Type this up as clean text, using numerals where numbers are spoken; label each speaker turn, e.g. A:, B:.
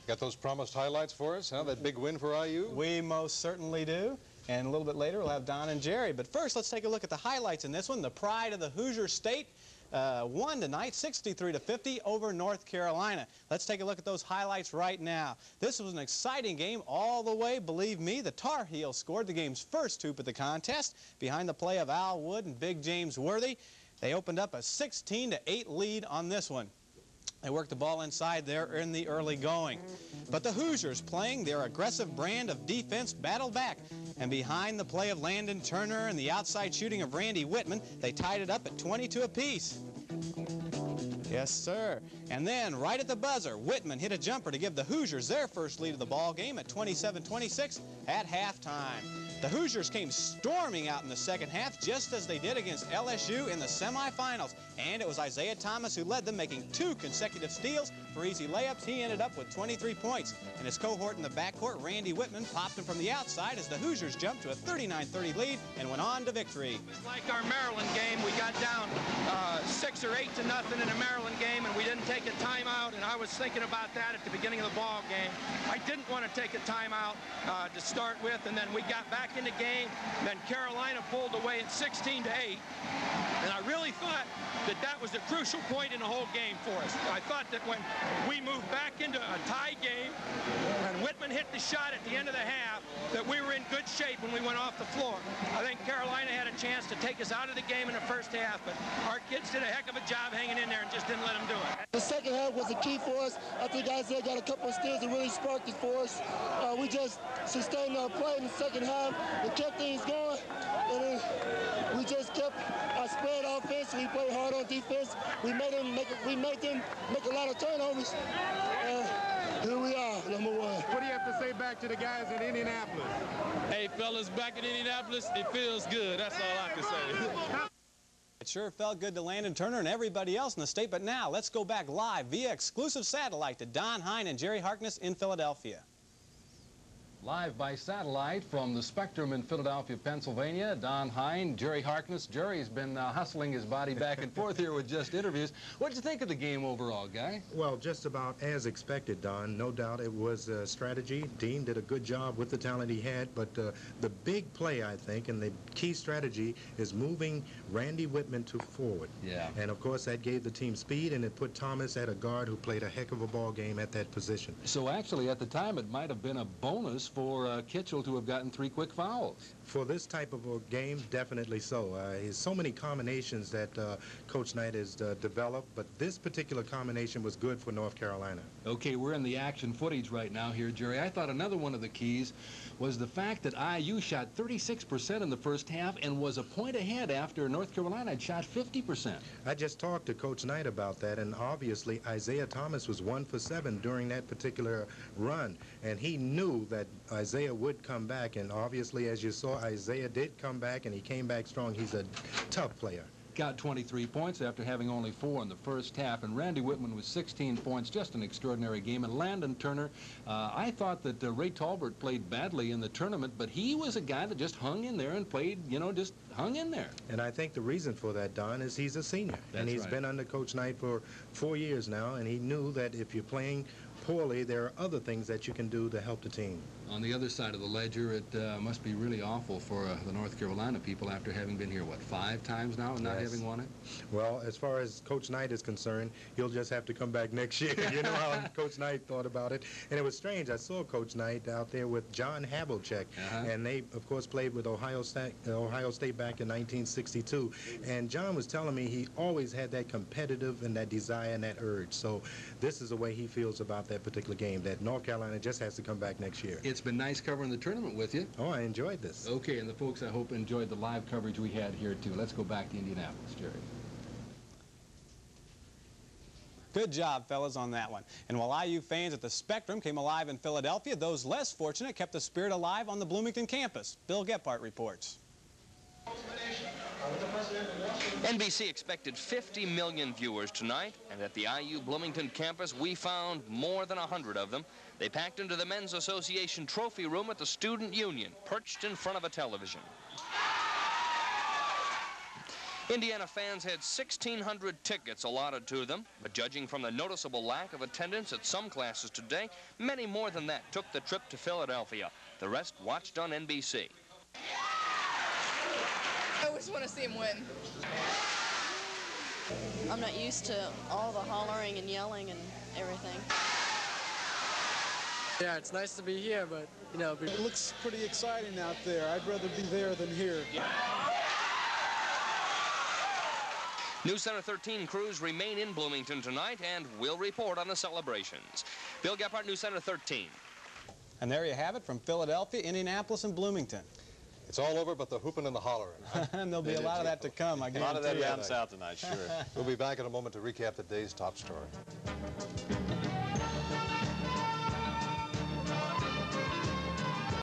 A: Got those promised highlights for us, huh? That big win for IU?
B: We most certainly do. And a little bit later, we'll have Don and Jerry. But first, let's take a look at the highlights in this one. The pride of the Hoosier State won tonight 63-50 over North Carolina. Let's take a look at those highlights right now. This was an exciting game all the way. Believe me, the Tar Heels scored the game's first hoop of the contest behind the play of Al Wood and Big James Worthy. They opened up a 16-8 lead on this one. They worked the ball inside there in the early going. But the Hoosiers, playing their aggressive brand of defense, battled back. And behind the play of Landon Turner and the outside shooting of Randy Whitman, they tied it up at 22 apiece. Yes, sir. And then, right at the buzzer, Whitman hit a jumper to give the Hoosiers their first lead of the ball game at 27-26 at halftime. The Hoosiers came storming out in the second half, just as they did against LSU in the semifinals. And it was Isaiah Thomas who led them, making 2 consecutive steals for easy layups. He ended up with 23 points. And his cohort in the backcourt, Randy Whitman, popped him from the outside as the Hoosiers jumped to a 39-30 lead and went on to victory.
C: It was like our Maryland game. We got down 6 or 8-0 in a Maryland game, and we didn't take a timeout. And I was thinking about that at the beginning of the ball game. I didn't want to take a timeout to start with, and then we got back in the game. Then Carolina pulled away at 16-8, and I really thought that that was a crucial point in the whole game for us. I thought that when we moved back into a tie game and Whitman hit the shot at the end of the half, that we were in good shape when we went off the floor. I think Carolina had a chance to take us out of the game in the first half, but our kids did a heck of a job hanging in there and just didn't let them do it.
D: The second half was the key for us. I think Isaiah got a couple of steals that really sparked it for us. We just sustained our play in the second half and kept things going, and then we just kept our spread offense. We played hard on defense. We made them make a lot of turnovers. Here we are, #1.
E: What do you have to say back to the guys in Indianapolis?
F: Hey, fellas, back in Indianapolis, it feels good. That's all I can say.
B: It sure felt good to Landon Turner and everybody else in the state. But now, let's go back live via exclusive satellite to Don, Hein, and Jerry Harkness in Philadelphia.
G: Live by satellite from the Spectrum in Philadelphia, Pennsylvania, Don Hein, Jerry Harkness. Jerry's been hustling his body back and forth here with just interviews. What did you think of the game overall, Guy?
H: Well, just about as expected, Don. No doubt it was a strategy. Dean did a good job with the talent he had, but the big play, I think, and the key strategy is moving Randy Whitman to forward.
G: Yeah.
H: And, of course, that gave the team speed, and it put Thomas at a guard who played a heck of a ball game at that position.
G: So, actually, at the time, it might have been a bonus for Kitchell to have gotten 3 quick fouls.
H: For this type of a game, definitely so. There's so many combinations that Coach Knight has developed, but this particular combination was good for North Carolina.
G: Okay, we're in the action footage right now here, Jerry. I thought another one of the keys was the fact that IU shot 36% in the first half and was a point ahead after North Carolina had shot 50%.
H: I just talked to Coach Knight about that, and obviously Isaiah Thomas was 1 for 7 during that particular run, and he knew that Isaiah would come back, and obviously, as you saw, Isaiah did come back, and he came back strong. He's a tough player.
G: Got 23 points after having only 4 in the first half, and Randy Whitman with 16 points, just an extraordinary game. And Landon Turner, I thought that Ray Tolbert played badly in the tournament, but he was a guy that just hung in there and played, you know, just hung in there.
H: And I think the reason for that, Don, is he's a senior.
G: That's
H: and he's
G: right.
H: been under Coach Knight for 4 years now, and he knew that if you're playing poorly, there are other things that you can do to help the team.
G: On the other side of the ledger, it must be really awful for the North Carolina people after having been here, what, 5 times now and not having won it?
H: Well, as far as Coach Knight is concerned, he'll just have to come back next year. You know how Coach Knight thought about it. And it was strange. I saw Coach Knight out there with John Havlicek, and they, of course, played with Ohio State back in 1962. And John was telling me he always had that competitive and that desire and that urge. So this is the way he feels about that particular game, that North Carolina just has to come back next year.
G: It's been nice covering the tournament with you.
H: Oh, I enjoyed this.
G: Okay, and the folks, I hope, enjoyed the live coverage we had here, too. Let's go back to Indianapolis, Jerry.
B: Good job, fellas, on that one. And while IU fans at the Spectrum came alive in Philadelphia, those less fortunate kept the spirit alive on the Bloomington campus. Bill Gephardt reports.
I: NBC expected 50 million viewers tonight, and at the IU Bloomington campus, we found more than 100 of them. They packed into the Men's Association trophy room at the Student Union, perched in front of a television. Indiana fans had 1,600 tickets allotted to them, but judging from the noticeable lack of attendance at some classes today, many more than that took the trip to Philadelphia. The rest watched on NBC.
J: I always want to see him win.
K: I'm not used to all the hollering and yelling and everything.
L: Yeah, it's nice to be here, but, you know...
M: It looks pretty exciting out there. I'd rather be there than here.
I: News Center 13 crews remain in Bloomington tonight and will report on the celebrations. Bill Gephardt, News Center 13.
B: And there you have it from Philadelphia, Indianapolis, and Bloomington.
A: It's all over but the hooping and the hollering.
B: And there'll be a lot of that to come, I guarantee.
N: A lot of that down south tonight, sure.
A: We'll be back in a moment to recap the day's top story.